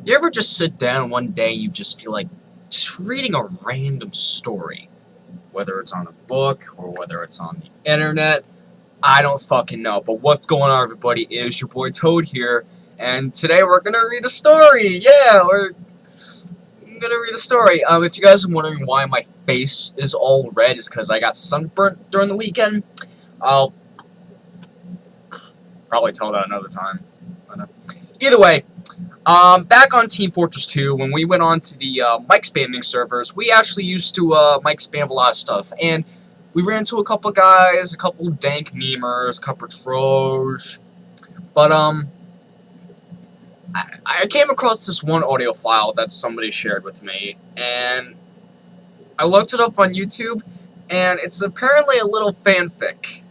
You ever just sit down one day and you just feel like just reading a random story? Whether it's on a book or whether it's on the internet, I don't fucking know. But what's going on, everybody? Is your boy Toad here, and today we're gonna read a story. Yeah, we're gonna read a story. If you guys are wondering why my face is all red, it's because I got sunburnt during the weekend. I'll probably tell that another time. Either way, back on Team Fortress 2, when we went on to the mic spamming servers, we actually used to mic spam a lot of stuff, and we ran into a couple guys, a couple dank memers, a couple trolls, but I came across this one audio file that somebody shared with me, and I looked it up on YouTube, and it's apparently a little fanfic.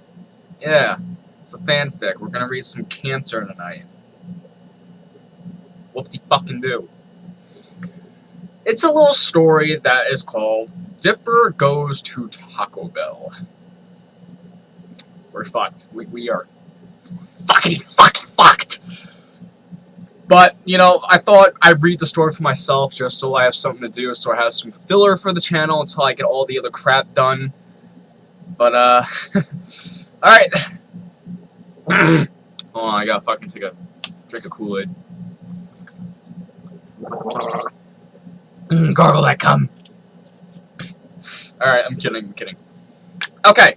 Yeah, it's a fanfic. We're gonna read some Cancer tonight. Whoop-de-fucking-do. It's a little story that is called Dipper Goes to Taco Bell. We're fucked. We are fucked. But, you know, I thought I'd read the story for myself just so I have something to do, so I have some filler for the channel until I get all the other crap done. But, alright. Hold on, I gotta fucking take a drink of Kool-Aid. Gargle that cum. Alright, I'm kidding. Okay.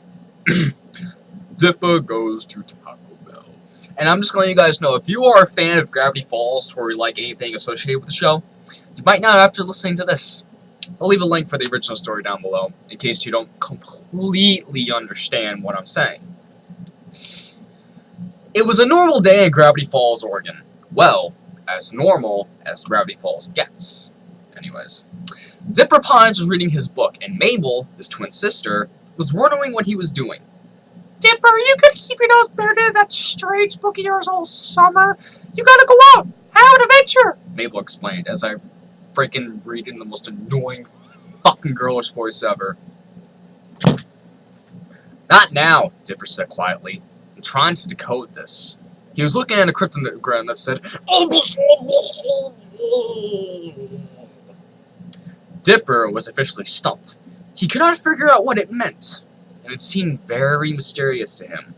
Dipper Goes to Taco Bell. And I'm just gonna let you guys know, if you are a fan of Gravity Falls or you like anything associated with the show, you might not after listening to this. I'll leave a link for the original story down below, in case you don't completely understand what I'm saying. It was a normal day in Gravity Falls, Oregon. Well, as normal as Gravity Falls gets. Anyways, Dipper Pines was reading his book, and Mabel, his twin sister, was wondering what he was doing. Dipper, you could keep your nose better than that strange book of yours all summer. You gotta go out, have an adventure, Mabel explained, as I freaking read in the most annoying fucking girlish voice ever. Not now, Dipper said quietly. I'm trying to decode this. He was looking at a cryptogram that said, Dipper was officially stumped. He could not figure out what it meant, and it seemed very mysterious to him.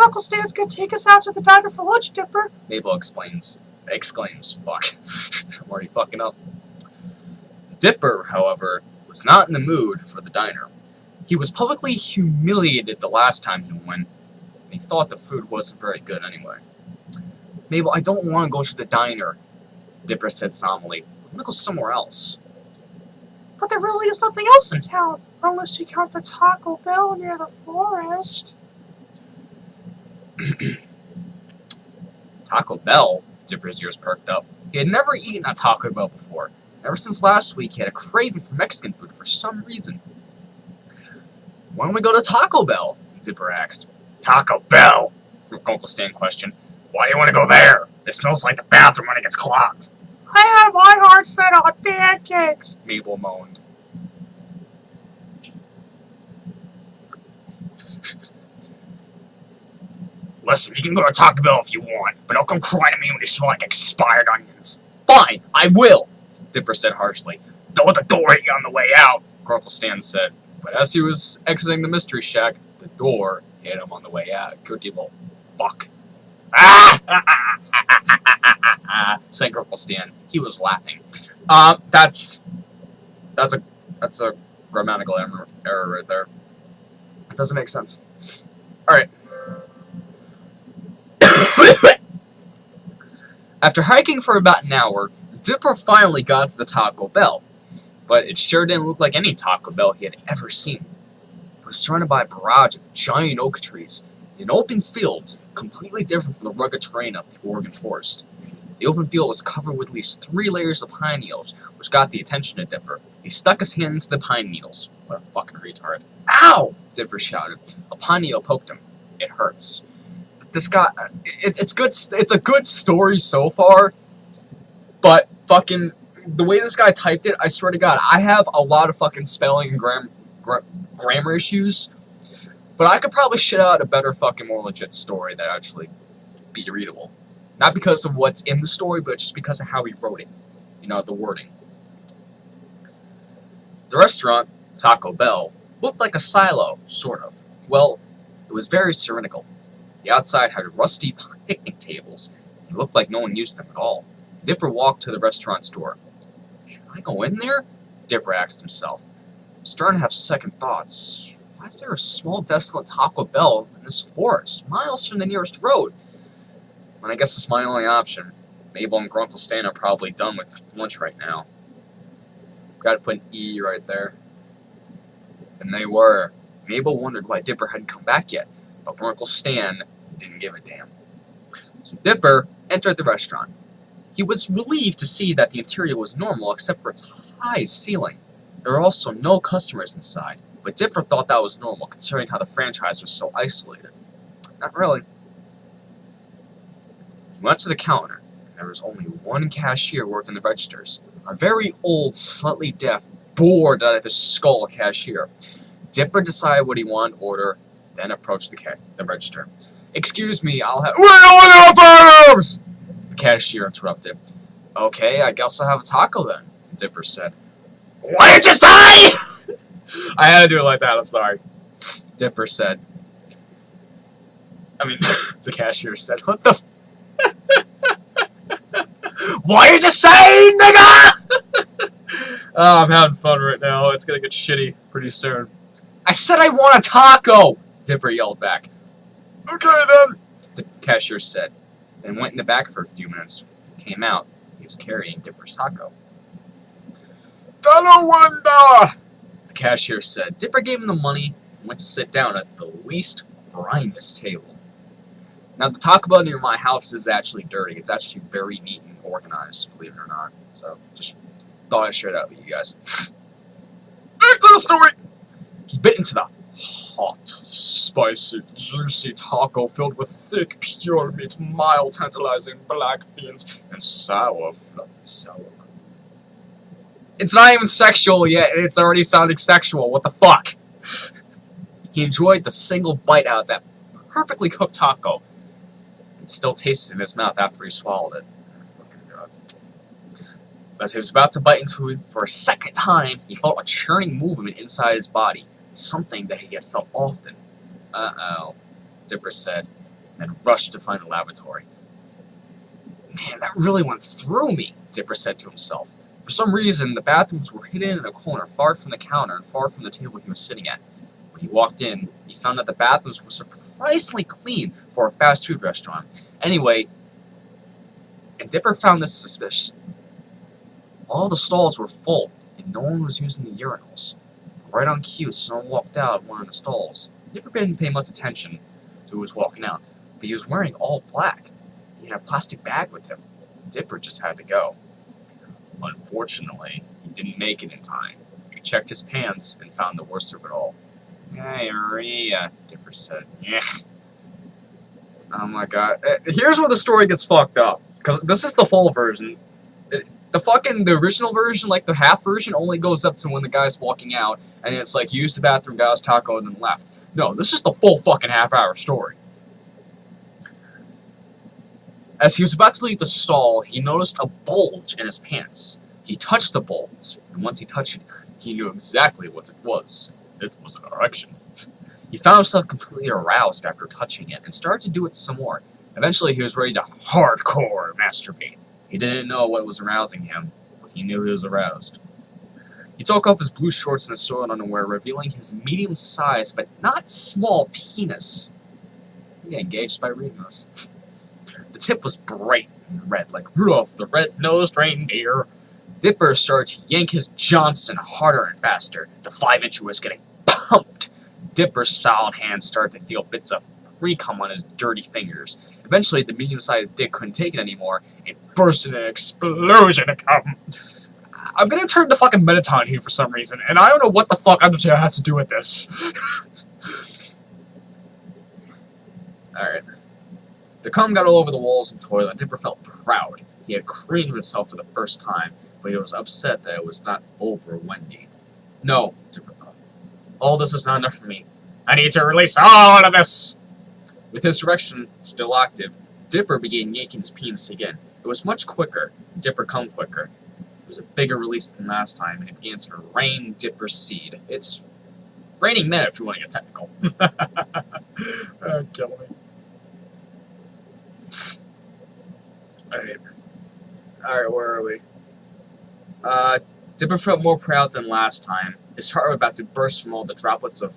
Uncle Stan's gonna take us out to the diner for lunch, Dipper, Mabel exclaims. Fuck. I'm already fucking up. Dipper, however, was not in the mood for the diner. He was publicly humiliated the last time he went, and he thought the food wasn't very good anyway. Mabel, I don't want to go to the diner, Dipper said solemnly. I'm gonna go somewhere else. But there really is something else in town, unless you count the Taco Bell near the forest. Taco Bell? Dipper's ears perked up. He had never eaten at Taco Bell before. Ever since last week, he had a craving for Mexican food for some reason. Why don't we go to Taco Bell? Dipper asked. Taco Bell? Uncle Stan questioned. Why do you want to go there? It smells like the bathroom when it gets clogged. I have my heart set on pancakes, Mabel moaned. Listen, you can go to Taco Bell if you want, but don't come crying to me when you smell like expired onions. Fine, I will, Dipper said harshly. Don't let the door hit you on the way out, Uncle Stan said. But as he was exiting the mystery shack, the door hit him on the way out. Good little fuck. Sang Uncle Stan. He was laughing. That's a grammatical error right there. It doesn't make sense. Alright. After hiking for about an hour, Dipper finally got to the Taco Bell. But it sure didn't look like any Taco Bell he had ever seen. It was surrounded by a barrage of giant oak trees, in an open field, completely different from the rugged terrain of the Oregon forest. The open field was covered with at least 3 layers of pine needles, which got the attention of Dipper. He stuck his hand into the pine needles. What a fucking retard. Ow! Dipper shouted. A pine needle poked him. It hurts. This guy, it's good. It's a good story so far, but fucking the way this guy typed it, I swear to God, I have a lot of fucking spelling and grammar issues, but I could probably shit out a better fucking more legit story that actually be readable. Not because of what's in the story, but just because of how he wrote it. You know, the wording. The restaurant, Taco Bell, looked like a silo, sort of. Well, it was very tyrannical. The outside had rusty picnic tables. It looked like no one used them at all. Dipper walked to the restaurant's door. Should I go in there? Dipper asked himself. Starting to have second thoughts. Why is there a small, desolate Taco Bell in this forest, miles from the nearest road? And I guess it's my only option. Mabel and Grunkle Stan are probably done with lunch right now. Gotta put an E right there. And they were. Mabel wondered why Dipper hadn't come back yet, but Grunkle Stan didn't give a damn. So Dipper entered the restaurant. He was relieved to see that the interior was normal except for its high ceiling. There were also no customers inside, but Dipper thought that was normal considering how the franchise was so isolated. Not really. He went to the counter, and there was only one cashier working the registers. A very old, slightly deaf, bored out of his skull cashier. Dipper decided what he wanted to order, then approached the register. Excuse me, I'll have— We don't want items! The cashier interrupted. Okay, I guess I'll have a taco then, Dipper said. What did you say? I had to do it like that, I'm sorry. Dipper said. The cashier said, what the What did you say, nigga? Oh, I'm having fun right now. It's gonna get shitty pretty soon. I said I want a taco! Dipper yelled back. Okay then, the cashier said, then went in the back for a few minutes. Came out. He was carrying Dipper's taco. $1, the cashier said. Dipper gave him the money and went to sit down at the least grimiest table. Now, the Taco Bell near my house is actually dirty. It's actually very neat and organized, believe it or not. So, just thought I'd share that with you guys. Back to the story! He bit into the hot, spicy, juicy taco filled with thick, pure meat, mild, tantalizing black beans, and sour, fluffy sour. It's not even sexual yet, and it's already sounding sexual. What the fuck? He enjoyed the single bite out of that perfectly cooked taco. It still tasted in his mouth after he swallowed it. As he was about to bite into it for a second time, he felt a churning movement inside his body. Something that he had felt often. Uh-oh, Dipper said, and rushed to find the lavatory. Man, that really went through me, Dipper said to himself. For some reason, the bathrooms were hidden in a corner far from the counter and far from the table he was sitting at. When he walked in, he found that the bathrooms were surprisingly clean for a fast food restaurant. Anyway, and Dipper found this suspicious. All the stalls were full, and no one was using the urinals. Right on cue, someone walked out of one of the stalls. Dipper didn't pay much attention to who was walking out, but he was wearing all black. He had a plastic bag with him. Dipper just had to go. Unfortunately, he didn't make it in time. He checked his pants and found the worst of it all. Hey, Maria, Dipper said. Yeah. Oh my god. Here's where the story gets fucked up. Because this is the full version. The original version, like the half version, only goes up to when the guy's walking out, and it's like, he used the bathroom, got his taco, and then left. No, this is the full fucking half-hour story. As he was about to leave the stall, he noticed a bulge in his pants. He touched the bulge, and once he touched it, he knew exactly what it was. It was an erection. He found himself completely aroused after touching it, and started to do it some more. Eventually, he was ready to hardcore masturbate. He didn't know what was arousing him, but he knew he was aroused. He took off his blue shorts and his soiled underwear, revealing his medium-sized but not small penis. You get engaged by reading this. The tip was bright and red, like Rudolph the Red-Nosed Reindeer. Dipper started to yank his Johnson harder and faster. The 5-inch was getting pumped. Dipper's solid hands started to feel bits of pre-cum on his dirty fingers. Eventually, the medium-sized dick couldn't take it anymore. It burst in an explosion of cum. I'm gonna turn to fucking Mettaton here for some reason, and I don't know what the fuck Undertale has to do with this. Alright. The cum got all over the walls and toilet, and Dipper felt proud. He had creamed himself for the first time, but he was upset that it was not over Wendy. No, Dipper thought. All this is not enough for me. I need to release all of this! With his erection still active, Dipper began yanking his penis again. It was much quicker. Dipper come quicker. It was a bigger release than last time, and it began to rain Dipper seed. It's raining men if you want to get technical. Kill me. Alright, where are we? Dipper felt more proud than last time. His heart was about to burst from all the droplets of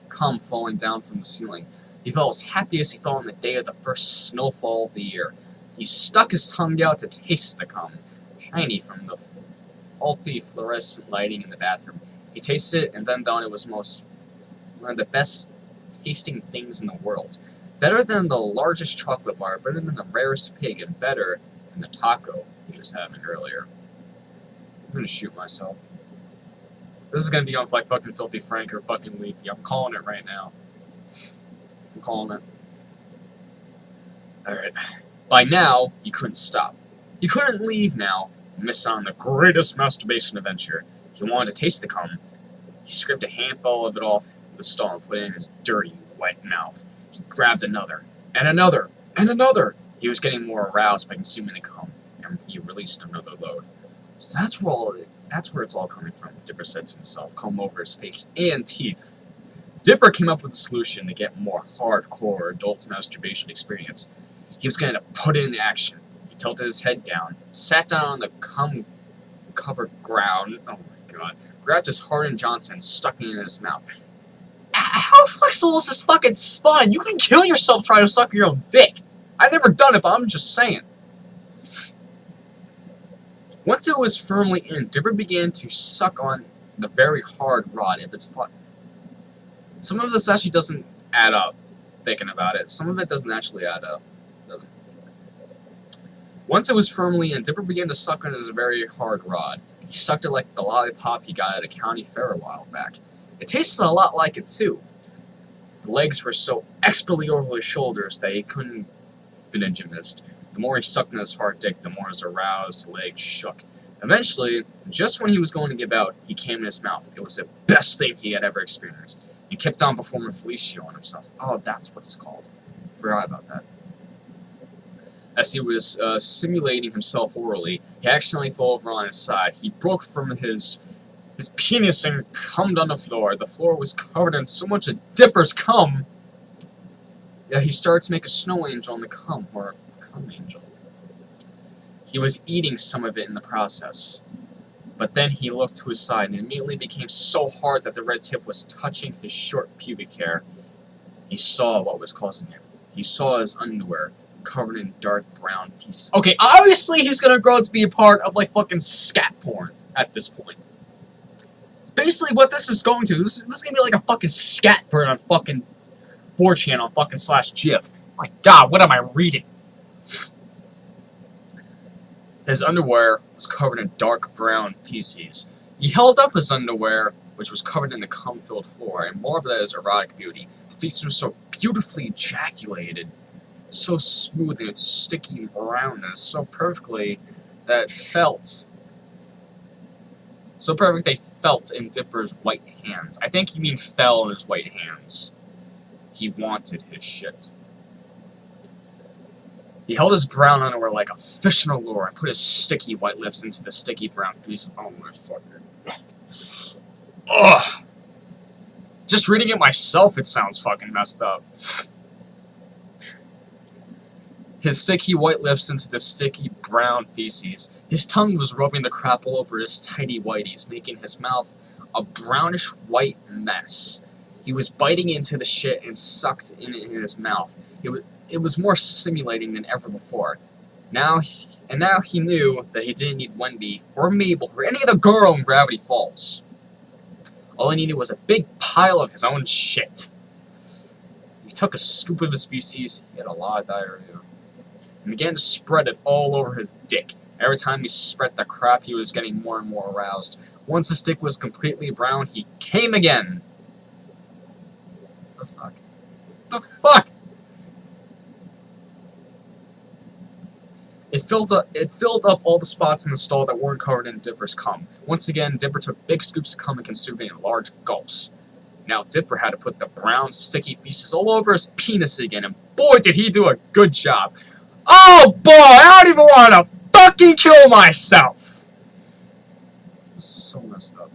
cum falling down from the ceiling. He felt as happy as he felt on the day of the first snowfall of the year. He stuck his tongue out to taste the cum, shiny from the faulty fluorescent lighting in the bathroom. He tasted it and then thought it was one of the best tasting things in the world. Better than the largest chocolate bar, better than the rarest pig, and better than the taco he was having earlier. I'm gonna shoot myself. This is gonna be on like fucking Filthy Frank or fucking Leafy. I'm calling it right now. I'm calling it. Alright. By now, he couldn't stop. He couldn't leave now and miss on the greatest masturbation adventure. He wanted to taste the cum. He scraped a handful of it off the stall and put it in his dirty, wet mouth. He grabbed another, and another, and another. He was getting more aroused by consuming the cum, and he released another load. So that's where it's all coming from, Dipper said to himself, comb over his face and teeth. Dipper came up with a solution to get more hardcore adult masturbation experience. He was going to put it into action. He tilted his head down, sat down on the cum-covered ground, oh my god, grabbed his Harden Johnson and stuck it in his mouth. How flexible is this fucking spine? You can kill yourself trying to suck your own dick. I've never done it, but I'm just saying. Once it was firmly in, Dipper began to suck on the very hard rod of its foot. Some of this actually doesn't add up, thinking about it. Some of it doesn't actually add up. Once it was firmly in, Dipper began to suck on his very hard rod. He sucked it like the lollipop he got at a county fair a while back. It tasted a lot like it, too. The legs were so expertly over his shoulders that he couldn't have been a gymnast. The more he sucked on his hard dick, the more his aroused legs shook. Eventually, just when he was going to give out, he came in his mouth. It was the best thing he had ever experienced. He kept on performing fellatio on himself. Oh, that's what it's called. Forgot about that. As he was simulating himself orally, he accidentally fell over on his side. He broke from his penis and cummed on the floor. The floor was covered in so much of Dipper's cum that he started to make a snow angel on the cum, or a cum angel. He was eating some of it in the process. But then he looked to his side and it immediately became so hard that the red tip was touching his short pubic hair. He saw what was causing it. He saw his underwear covered in dark brown pieces. Okay, obviously he's gonna grow to be a part of like fucking scat porn at this point. It's basically what this is going to. This is gonna be like a fucking scat porn on fucking 4chan on fucking /GIF. My god, what am I reading? His underwear was covered in dark brown pieces. He held up his underwear, which was covered in the cum-filled floor, and marveled at his erotic beauty. The pieces were so beautifully ejaculated, so smooth in its sticky brownness, so perfectly that it felt. So perfect they felt in Dipper's white hands. I think you mean fell in his white hands. He wanted his shit. He held his brown underwear like a fish in a lure and put his sticky white lips into the sticky brown piece. Oh my fucking. Ugh! Just reading it myself, it sounds fucking messed up. His sticky white lips into the sticky brown feces. His tongue was rubbing the crap all over his tidy whities, making his mouth a brownish white mess. He was biting into the shit and sucked in his mouth. It was more stimulating than ever before. Now he knew that he didn't need Wendy or Mabel or any other girl in Gravity Falls. All he needed was a big pile of his own shit. He took a scoop of his feces, he had a lot of diarrhea, and began to spread it all over his dick. Every time he spread the crap, he was getting more and more aroused. Once his dick was completely brown, he came again. The fuck? The fuck? It filled up all the spots in the stall that weren't covered in Dipper's cum. Once again, Dipper took big scoops of cum and consumed it in large gulps. Now Dipper had to put the brown, sticky pieces all over his penis again, and boy did he do a good job! Oh boy, I don't even want to fucking kill myself! This is so messed up.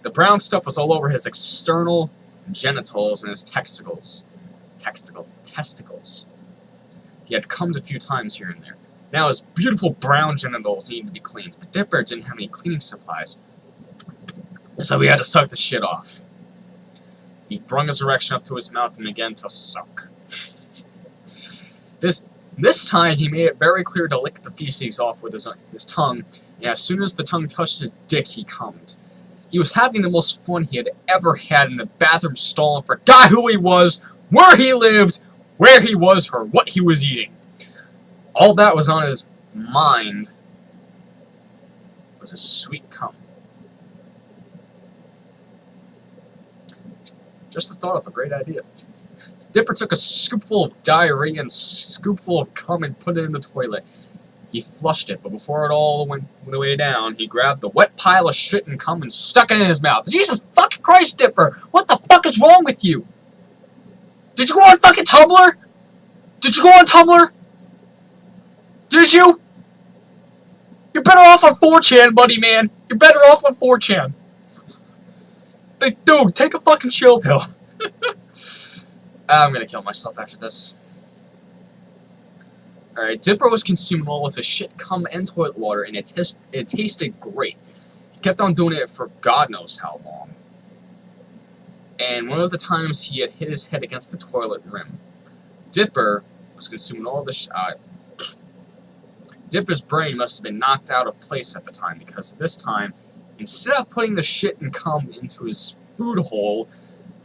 The brown stuff was all over his external genitals and his testicles. Testicles. He had cummed a few times here and there. Now his beautiful brown genitals needed to be cleaned, but Dipper didn't have any cleaning supplies, so he had to suck the shit off. He brung his erection up to his mouth and began to suck. This time, he made it very clear to lick the feces off with his tongue, and as soon as the tongue touched his dick, he cummed. He was having the most fun he had ever had in the bathroom stall and forgot who he was, where he lived, where he was, or what he was eating. All that was on his mind was a sweet cum. Just the thought of a great idea. Dipper took a scoopful of diarrhea and a scoopful of cum and put it in the toilet. He flushed it, but before it all went the way down, he grabbed the wet pile of shit and cum and stuck it in his mouth. Jesus fucking Christ, Dipper! What the fuck is wrong with you? Did you go on fucking Tumblr? Did you go on Tumblr? Did you? You're better off on 4chan, buddy, man. You're better off on 4chan. Dude, take a fucking chill pill. I'm gonna kill myself after this. Alright, Dipper was consuming all of his shit, cum, and toilet water, and it tasted great. He kept on doing it for God knows how long. And one of the times he had hit his head against the toilet rim. Dipper was consuming all the Dipper's brain must have been knocked out of place at the time, because this time, instead of putting the shit and cum into his food hole,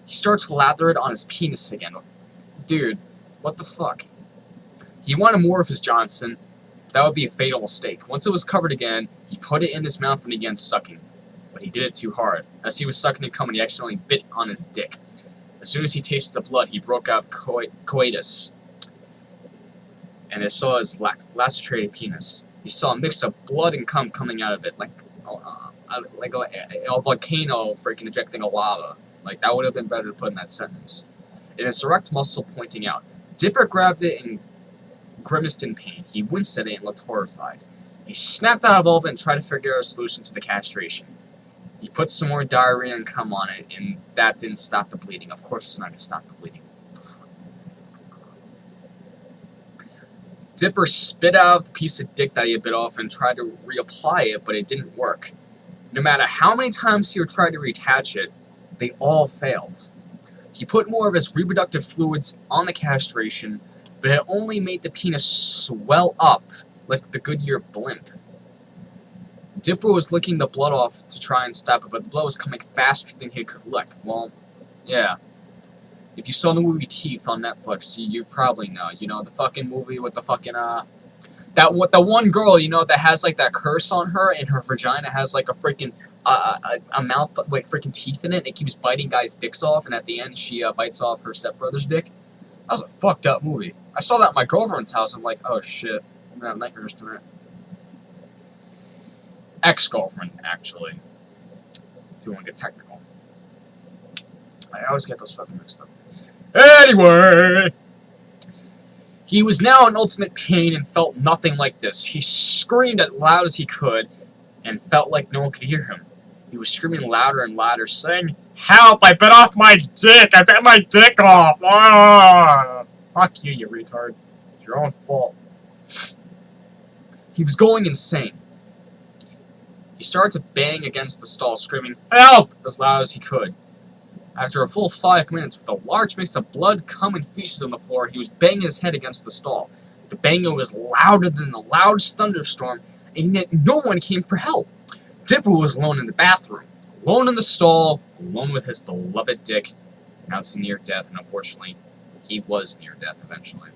he starts to lather it on his penis again. Dude, what the fuck? He wanted more of his Johnson. That would be a fatal mistake. Once it was covered again, he put it in his mouth and began sucking. But he did it too hard. As he was sucking and cum, he accidentally bit on his dick. As soon as he tasted the blood, he broke out coitus. And it saw his lacerated penis. He saw a mix of blood and cum coming out of it, like a volcano freaking ejecting a lava. Like, that would have been better to put in that sentence. And his erect muscle pointing out. Dipper grabbed it and grimaced in pain. He winced at it and looked horrified. He snapped out of all of it and tried to figure out a solution to the castration. He put some more diarrhea and cum on it, and that didn't stop the bleeding. Of course it's not going to stop the bleeding. Dipper spit out the piece of dick that he had bit off and tried to reapply it, but it didn't work. No matter how many times he tried to reattach it, they all failed. He put more of his reproductive fluids on the castration, but it only made the penis swell up like the Goodyear blimp. Dipper was licking the blood off to try and stop it, but the blood was coming faster than he could lick. Well, yeah. If you saw the movie Teeth on Netflix, you probably know. You know, the fucking movie with the fucking, the one girl, you know, that has, like, that curse on her, and her vagina has, like, a freaking, a mouth, like, freaking teeth in it, and it keeps biting guys' dicks off, and at the end, she, bites off her stepbrother's dick. That was a fucked up movie. I saw that at my girlfriend's house, I'm like, oh shit, I'm gonna have nightmares tonight. Ex-girlfriend, actually. If you want to get technical. I always get those fucking mixed up. Anyway! He was now in ultimate pain and felt nothing like this. He screamed as loud as he could and felt like no one could hear him. He was screaming louder and louder, saying, "Help! I bit off my dick! I bit my dick off! Oh, fuck you, you retard. It's your own fault." He was going insane. He started to bang against the stall, screaming, "Help!" as loud as he could. After a full 5 minutes, with a large mix of blood, cum, and feces on the floor, he was banging his head against the stall. The banging was louder than the loudest thunderstorm, and yet no one came for help. Dipper was alone in the bathroom, alone in the stall, alone with his beloved dick, now to near death, and unfortunately, he was near death eventually.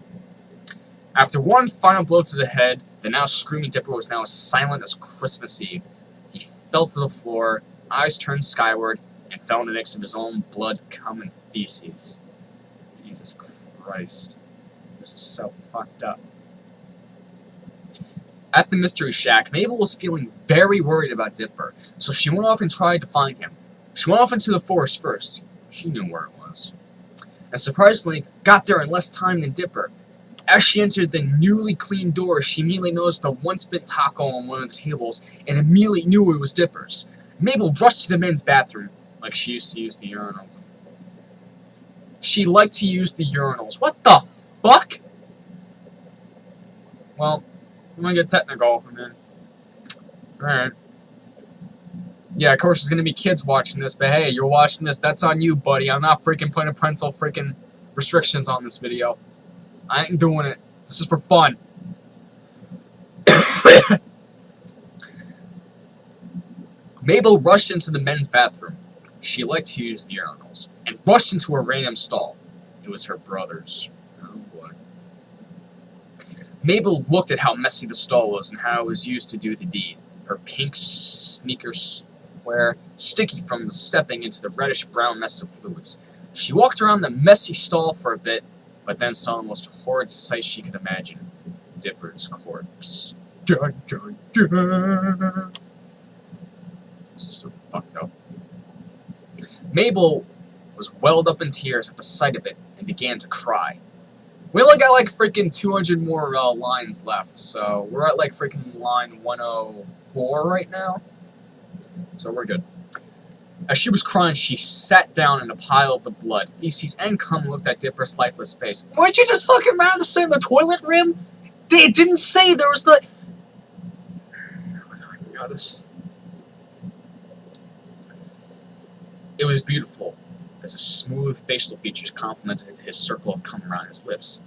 After one final blow to the head, the now screaming Dipper was now as silent as Christmas Eve. He fell to the floor, eyes turned skyward, and fell in the mix of his own blood, cum, and feces. Jesus Christ. This is so fucked up. At the Mystery Shack, Mabel was feeling very worried about Dipper, so she went off and tried to find him. She went off into the forest first. She knew where it was. and surprisingly got there in less time than Dipper. As she entered the newly cleaned door, she immediately noticed the once-bent taco on one of the tables and immediately knew it was Dipper's. Mabel rushed to the men's bathroom, like she used to use the urinals. She liked to use the urinals. What the fuck? Well, I'm gonna get technical. Alright. Yeah, of course there's gonna be kids watching this, but hey, you're watching this, that's on you, buddy. I'm not freaking putting parental freaking restrictions on this video. I ain't doing it. This is for fun. Mabel rushed into the men's bathroom. She liked to use the urinals, and rushed into a random stall. It was her brother's. Oh boy. Mabel looked at how messy the stall was and how it was used to do the deed. Her pink sneakers were sticky from stepping into the reddish-brown mess of fluids. She walked around the messy stall for a bit, but then saw the most horrid sight she could imagine. Dipper's corpse. Dun, dun, dun. This is so fucked up. Mabel was welled up in tears at the sight of it and began to cry. We only got like freaking 200 more lines left, so we're at like freaking line 104 right now. So we're good. As she was crying, she sat down in a pile of the blood, feces, and cum, and looked at Dipper's lifeless face. Weren't you just fucking around to say the toilet rim? They didn't say there was the... Oh my fucking god, this... It was beautiful, as his smooth facial features complemented his circle of cum around his lips.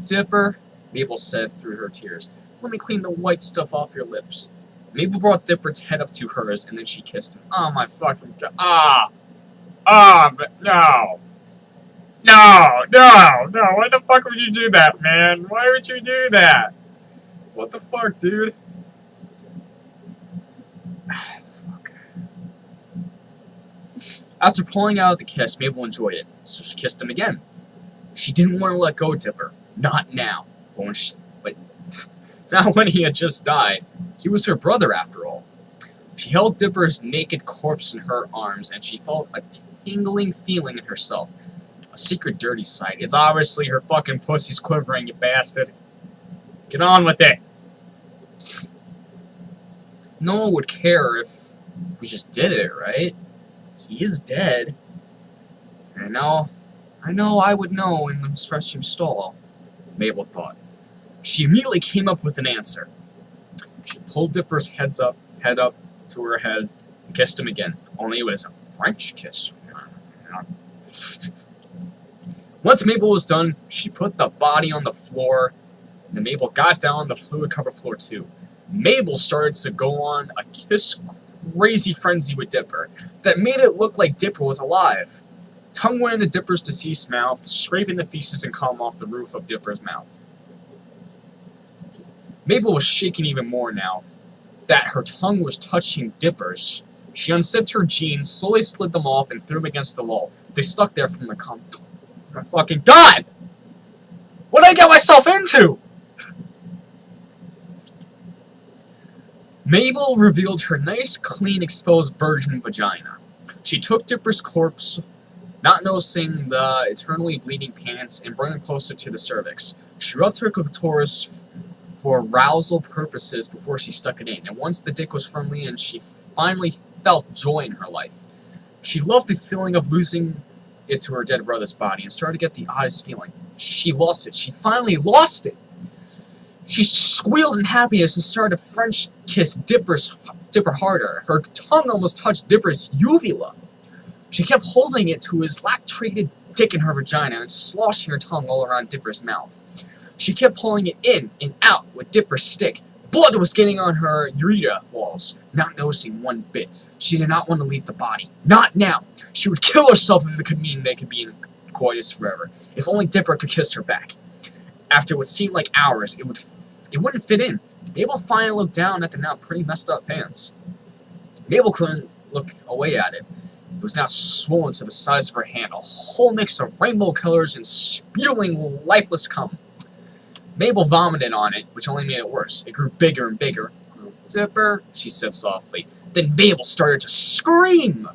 Dipper, Mabel said through her tears, let me clean the white stuff off your lips. Mabel brought Dipper's head up to hers, and then she kissed him. Oh my fucking god. But no. No, why the fuck would you do that, man? Why would you do that? What the fuck, dude? Fuck. After pulling out the kiss, Mabel enjoyed it, so she kissed him again. She didn't want to let go of Dipper. Not now. But not when he had just died. He was her brother, after all. She held Dipper's naked corpse in her arms, and she felt a tingling feeling in herself. A secret dirty sight. It's obviously her fucking pussy's quivering, you bastard. Get on with it. No one would care if we just did it, right? He is dead. I know I would know in the restroom stall, Mabel thought. She immediately came up with an answer. She pulled Dipper's head up to her head and kissed him again, only it was a French kiss. Once Mabel was done, she put the body on the floor, and then Mabel got down on the fluid-covered floor too. Mabel started to go on a kiss-crazy frenzy with Dipper that made it look like Dipper was alive. Tongue went into Dipper's deceased mouth, scraping the feces and cum off the roof of Dipper's mouth. Mabel was shaking even more now that her tongue was touching Dipper's. She unzipped her jeans, slowly slid them off, and threw them against the wall. They stuck there from the cum. Oh my fucking god! What did I get myself into? Mabel revealed her nice, clean, exposed virgin vagina. She took Dipper's corpse, not noticing the eternally bleeding pants, and brought it closer to the cervix. She rubbed her clitoris for arousal purposes before she stuck it in, and once the dick was firmly in, she finally felt joy in her life. She loved the feeling of losing it to her dead brother's body and started to get the oddest feeling. She lost it. She finally lost it. She squealed in happiness and started to French kiss Dipper harder. Her tongue almost touched Dipper's uvula. She kept holding it to his lacerated dick in her vagina and sloshing her tongue all around Dipper's mouth. She kept pulling it in and out with Dipper's stick. Blood was getting on her urethra walls, not noticing one bit. She did not want to leave the body. Not now. She would kill herself if it could mean they could be in coitus forever. If only Dipper could kiss her back. After what seemed like hours, it wouldn't fit in. Mabel finally looked down at the now pretty messed up pants. Mabel couldn't look away at it. It was now swollen to the size of her hand, a whole mix of rainbow colors and spewing lifeless cum. Mabel vomited on it, which only made it worse. It grew bigger and bigger. Dipper, she said softly. Then Mabel started to scream.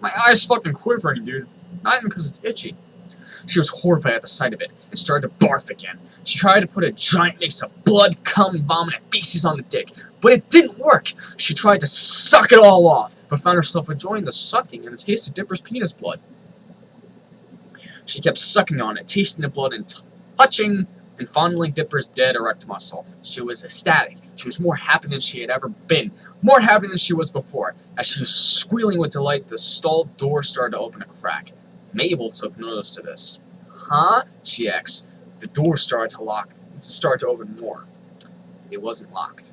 My eye's fucking quivering, dude. Not even because it's itchy. She was horrified at the sight of it and started to barf again. She tried to put a giant mix of blood, cum, vomit, and feces on the dick, but it didn't work. She tried to suck it all off, but found herself enjoying the sucking and the taste of Dipper's penis blood. She kept sucking on it, tasting the blood, and touching and fondling Dipper's dead erect muscle. She was ecstatic. She was more happy than she had ever been, more happy than she was before. As she was squealing with delight, the stall door started to open a crack. Mabel took notice to this. Huh? She asked. The door started to open more. It wasn't locked.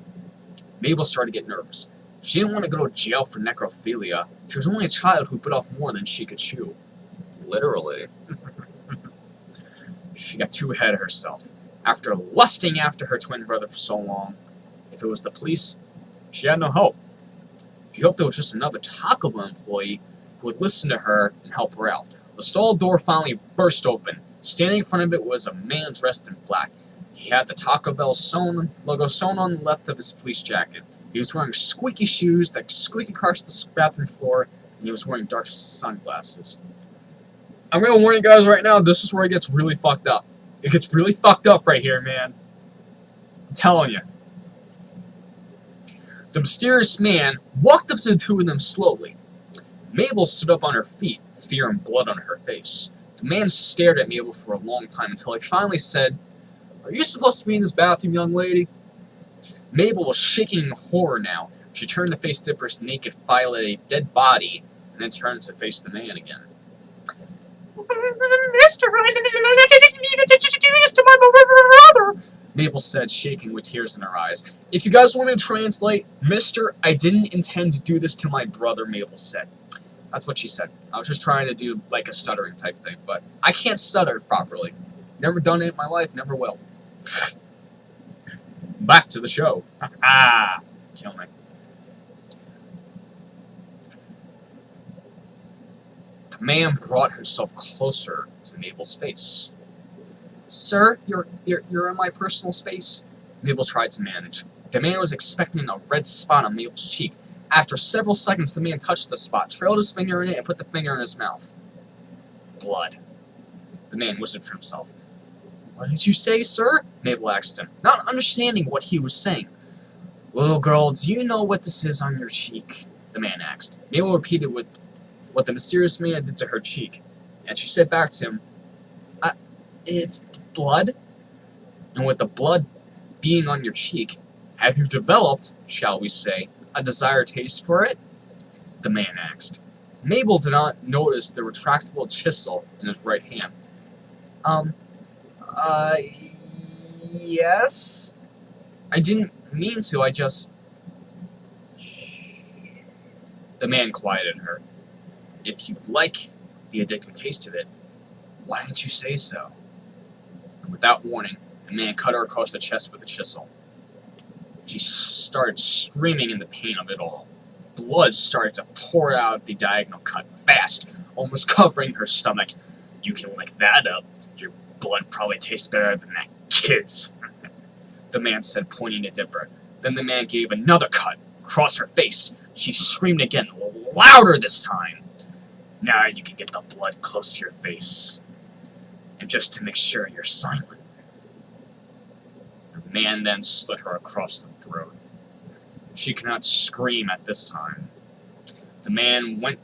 Mabel started to get nervous. She didn't want to go to jail for necrophilia. She was only a child who bit off more than she could chew. Literally. She got too ahead of herself. After lusting after her twin brother for so long, if it was the police, she had no hope. She hoped it was just another Taco Bell employee who would listen to her and help her out. The stall door finally burst open. Standing in front of it was a man dressed in black. He had the Taco Bell logo sewn on the left of his fleece jacket. He was wearing squeaky shoes that squeaked across the bathroom floor, and he was wearing dark sunglasses. I'm going to warn you guys right now, this is where it gets really fucked up. It gets really fucked up right here, man. I'm telling you. The mysterious man walked up to the two of them slowly. Mabel stood up on her feet, fear and blood on her face. The man stared at Mabel for a long time until he finally said, "Are you supposed to be in this bathroom, young lady?" Mabel was shaking in horror now. She turned to face Dipper's naked, violated, dead body, and then turned to face the man again. Mister, I didn't mean to do this to my brother. Mabel said, shaking with tears in her eyes. If you guys want me to translate, Mister, I didn't intend to do this to my brother, Mabel said. That's what she said. I was just trying to do like a stuttering type thing, but I can't stutter properly. Never done it in my life, never will. Back to the show. Ah, kill me. The man brought himself closer to Mabel's face. Sir, you're in my personal space. Mabel tried to manage. The man was expecting a red spot on Mabel's cheek. After several seconds, the man touched the spot, trailed his finger in it, and put the finger in his mouth. Blood. The man whispered to himself. What did you say, sir? Mabel asked him, not understanding what he was saying. Little girl, do you know what this is on your cheek? The man asked. Mabel repeated what the mysterious man did to her cheek, and she said back to him, it's blood? And with the blood being on your cheek, have you developed, shall we say, a desired taste for it? The man asked. Mabel did not notice the retractable chisel in his right hand. Yes? I didn't mean to, I just... The man quieted her. If you like the addictive taste of it, why didn't you say so? And without warning, the man cut her across the chest with a chisel. She started screaming in the pain of it all. Blood started to pour out of the diagonal cut fast, almost covering her stomach. You can lick that up. Your blood probably tastes better than that kid's, the man said, pointing to Dipper. Then the man gave another cut across her face. She screamed again, louder this time. Now you can get the blood close to your face. And just to make sure you're silent. The man then slit her across the throat. She could not scream at this time. The man went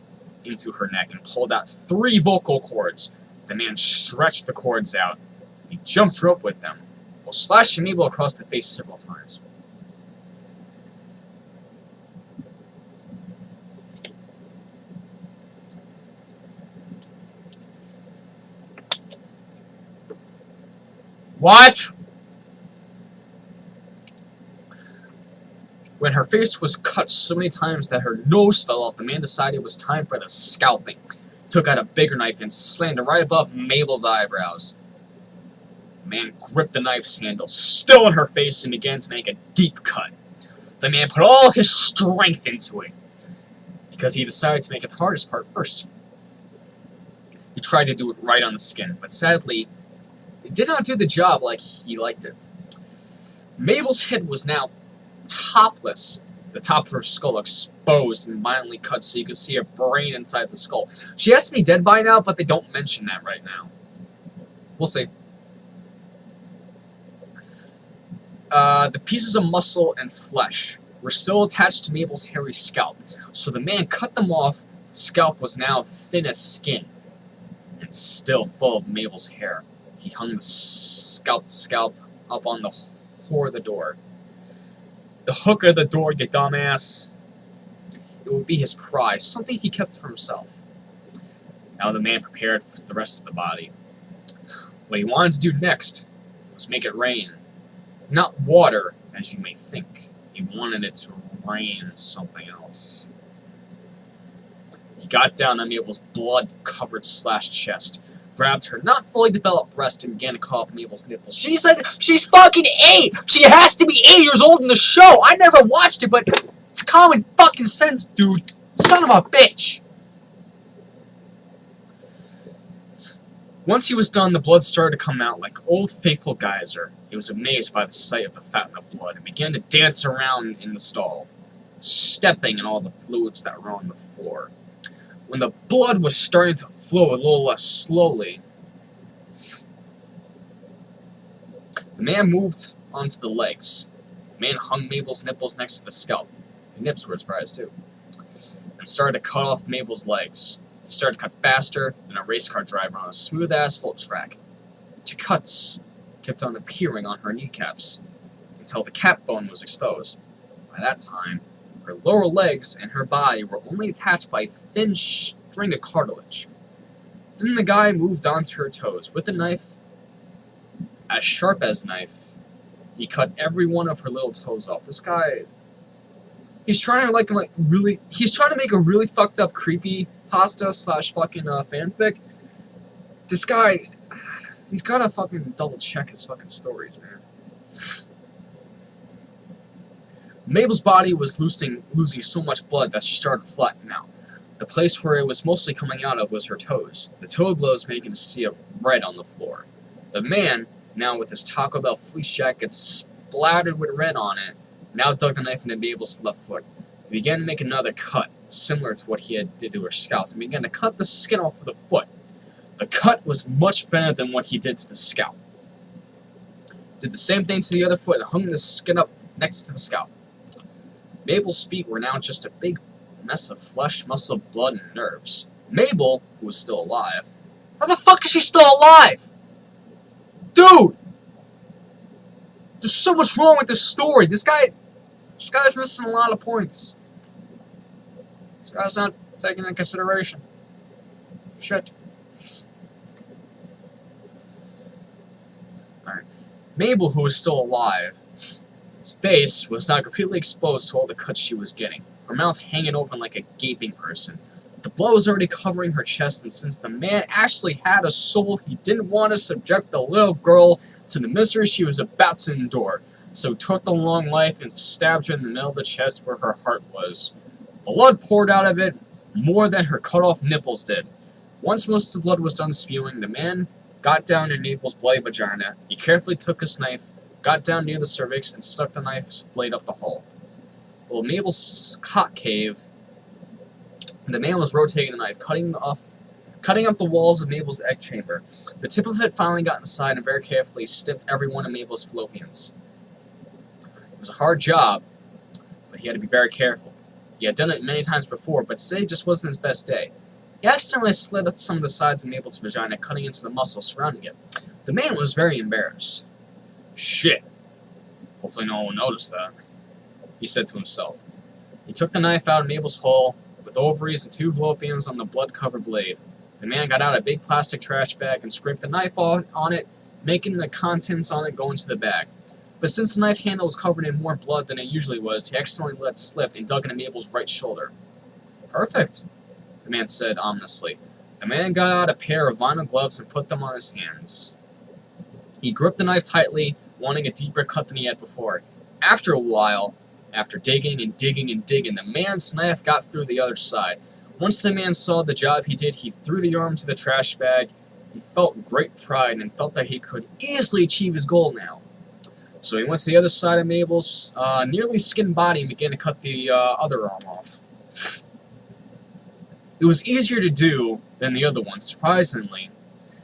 into her neck and pulled out 3 vocal cords. The man stretched the cords out. He jumped rope with them, while slashing Mabel across the face several times. What? When her face was cut so many times that her nose fell off, the man decided it was time for the scalping. Took out a bigger knife and slammed it right above Mabel's eyebrows. The man gripped the knife's handle, still in her face, and began to make a deep cut. The man put all his strength into it, because he decided to make it the hardest part first. He tried to do it right on the skin, but sadly, it did not do the job like he liked it. Mabel's head was now topless, the top of her skull exposed and violently cut so you could see her brain inside the skull. She has to be dead by now, but they don't mention that right now. We'll see. The pieces of muscle and flesh were still attached to Mabel's hairy scalp, so the man cut them off. The scalp was now thin as skin, and still full of Mabel's hair. He hung the scalp up on the whore of the door. The hook of the door, you dumbass. It would be his prize, something he kept for himself. Now the man prepared for the rest of the body. What he wanted to do next was make it rain. Not water, as you may think. He wanted it to rain something else. He got down on Mabel's blood-covered chest, grabbed her not fully developed breast, and began to call up Mabel's nipples. She's fucking 8! She has to be 8 years old in the show! I never watched it, but it's common fucking sense, dude. Son of a bitch! Once he was done, the blood started to come out like old faithful geyser. He was amazed by the sight of the fat and the blood and began to dance around in the stall, stepping in all the fluids that were on the floor. When the blood was starting to flow a little less slowly, the man moved onto the legs. The man hung Mabel's nipples next to the scalp. The nips were his prize too. And started to cut off Mabel's legs. He started to cut faster than a race car driver on a smooth asphalt track. The cuts kept on appearing on her kneecaps until the cap bone was exposed. By that time, her lower legs and her body were only attached by a thin string of cartilage. Then the guy moved on to her toes. With a knife, as sharp as a knife, he cut every one of her little toes off. This guy, he's trying to he's trying to make a really fucked up creepy pasta / fucking fanfic. This guy, he's gotta fucking double check his fucking stories, man. Mabel's body was losing so much blood that she started to flatten out. The place where it was mostly coming out of was her toes. The toe glows making a sea of red on the floor. The man, now with his Taco Bell fleece jacket splattered with red on it, now dug the knife into Mabel's left foot. He began to make another cut, similar to what he had did to her scalp, and began to cut the skin off of the foot. The cut was much better than what he did to the scalp. Did the same thing to the other foot and hung the skin up next to the scalp. Mabel's feet were now just a big mess of flesh, muscle, blood, and nerves. Mabel, who was still alive. How the fuck is she still alive? Dude! There's so much wrong with this story. This guy's missing a lot of points. This guy's not taken into consideration. Shit. Alright. Mabel, who was still alive, his face was now completely exposed to all the cuts she was getting, her mouth hanging open like a gaping person. The blood was already covering her chest, and since the man actually had a soul, he didn't want to subject the little girl to the misery she was about to endure. So he took the long knife and stabbed her in the middle of the chest where her heart was. Blood poured out of it more than her cut-off nipples did. Once most of the blood was done spewing, the man got down in Mabel's bloody vagina. He carefully took his knife, got down near the cervix, and stuck the knife's blade up the hole. While Mabel's cock cave, the man was rotating the knife, cutting up the walls of Mabel's egg chamber. The tip of it finally got inside and very carefully snipped every one of Mabel's fallopians. It was a hard job, but he had to be very careful. He had done it many times before, but today just wasn't his best day. He accidentally slit at some of the sides of Mabel's vagina, cutting into the muscle surrounding it. The man was very embarrassed. Shit. Hopefully no one will notice that, he said to himself. He took the knife out of Mabel's hole, with ovaries and 2 fallopians on the blood-covered blade. The man got out a big plastic trash bag and scraped the knife on it, making the contents on it go into the bag. But since the knife handle was covered in more blood than it usually was, he accidentally let it slip and dug into Mabel's right shoulder. Perfect, the man said ominously. The man got out a pair of vinyl gloves and put them on his hands. He gripped the knife tightly, wanting a deeper cut than he had before. After a while, after digging and digging and digging, the man's knife got through the other side. Once the man saw the job he did, he threw the arm to the trash bag. He felt great pride and felt that he could easily achieve his goal now. So he went to the other side of Mabel's nearly skinned body and began to cut the other arm off. It was easier to do than the other one, surprisingly.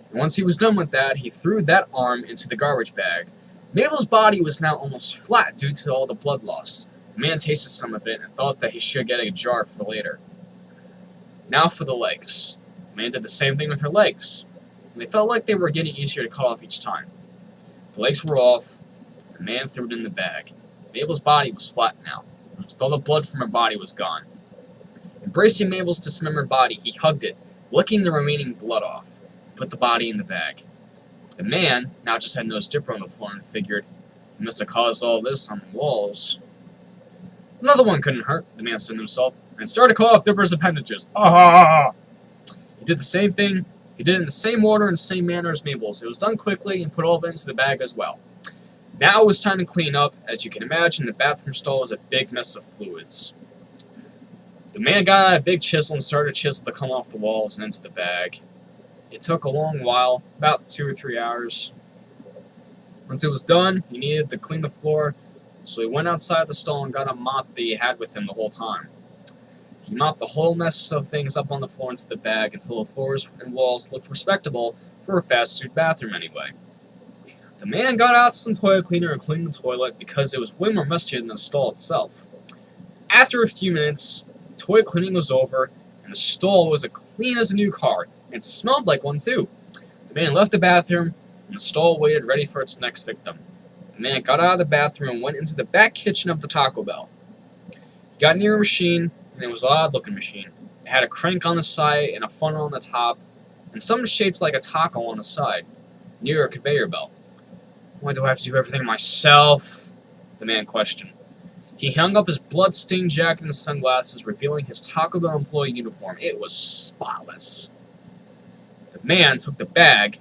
And once he was done with that, he threw that arm into the garbage bag. Mabel's body was now almost flat due to all the blood loss. The man tasted some of it and thought that he should get a jar for later. Now for the legs. The man did the same thing with her legs, and they felt like they were getting easier to cut off each time. The legs were off. The man threw it in the bag. Mabel's body was flat now, and all the blood from her body was gone. Embracing Mabel's dismembered body, he hugged it, licking the remaining blood off, and put the body in the bag. The man now just had no dipper on the floor and figured, he must have caused all this on the walls. Another one couldn't hurt, the man said to himself, and started to cut off Dipper's appendages. Ah! He did the same thing. He did it in the same order and same manner as Mabel's. It was done quickly and put all of it into the bag as well. Now it was time to clean up. As you can imagine, the bathroom stall was a big mess of fluids. The man got out a big chisel and started to chisel to come off the walls and into the bag. It took a long while, about 2 or 3 hours. Once it was done, he needed to clean the floor, so he went outside the stall and got a mop that he had with him the whole time. He mopped the whole mess of things up on the floor into the bag until the floors and walls looked respectable for a fast food bathroom anyway. The man got out some toilet cleaner and cleaned the toilet because it was way more messier than the stall itself. After a few minutes, the toilet cleaning was over, and the stall was as clean as a new car, and it smelled like one too. The man left the bathroom, and the stall waited ready for its next victim. The man got out of the bathroom and went into the back kitchen of the Taco Bell. He got near a machine, and it was an odd-looking machine. It had a crank on the side and a funnel on the top, and something shaped like a taco on the side, near a conveyor belt. Why do I have to do everything myself? The man questioned. He hung up his blood-stained jacket and sunglasses, revealing his Taco Bell employee uniform. It was spotless. The man took the bag,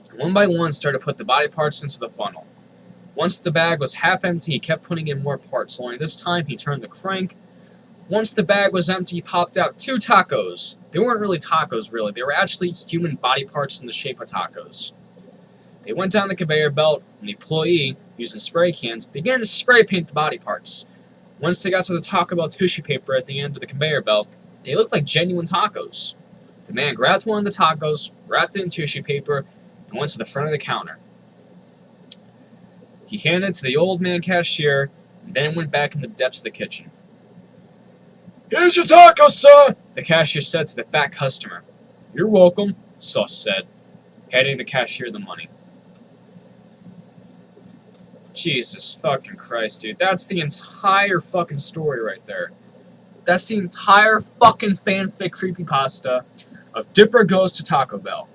and one by one started to put the body parts into the funnel. Once the bag was half empty, he kept putting in more parts, only this time he turned the crank. Once the bag was empty, he popped out 2 tacos. They weren't really tacos, really. They were actually human body parts in the shape of tacos. They went down the conveyor belt, and the employee, using spray cans, began to spray paint the body parts. Once they got to the Taco Bell tissue paper at the end of the conveyor belt, they looked like genuine tacos. The man grabbed one of the tacos, wrapped it in tissue paper, and went to the front of the counter. He handed it to the old man cashier, and then went back in the depths of the kitchen. "Here's your taco, sir," the cashier said to the fat customer. "You're welcome," Sauce said, handing the cashier the money. Jesus fucking Christ, dude. That's the entire fucking story right there. That's the entire fucking fanfic creepypasta of Dipper Goes to Taco Bell.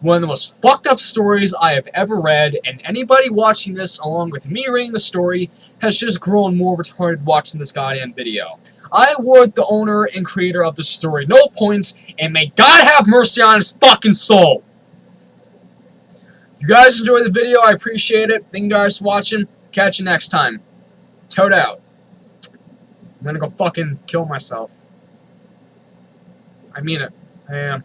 One of the most fucked up stories I have ever read, and anybody watching this along with me reading the story has just grown more retarded watching this goddamn video. I award the owner and creator of the story no points, and may God have mercy on his fucking soul. If you guys enjoyed the video, I appreciate it. Thank you guys for watching. Catch you next time. Toad out. I'm gonna go fucking kill myself. I mean it. I am.